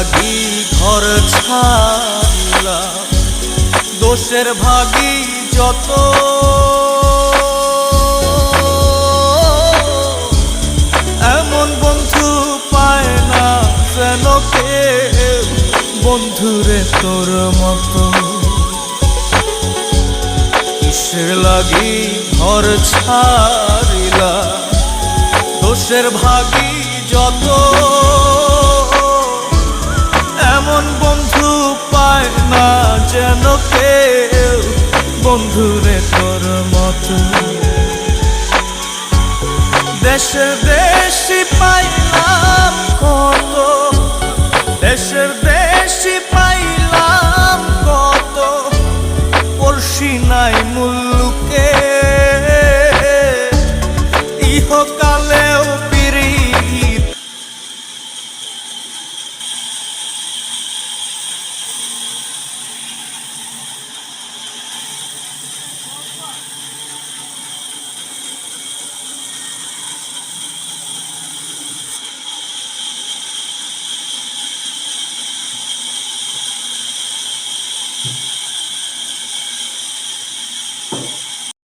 লাগি ঘর ছাড়লাম, দোষের ভাগী যত এমন বন্ধু পায় না যেন কেউ, বন্ধুরে তোর মতো। কিসের লাগি ঘর ছাড়িলাম, দোষের ভাগী যত এমন বন্ধু পায় না যেন কেউ, বন্ধুরে তোর মতো। দেশে দেশি পাইলাম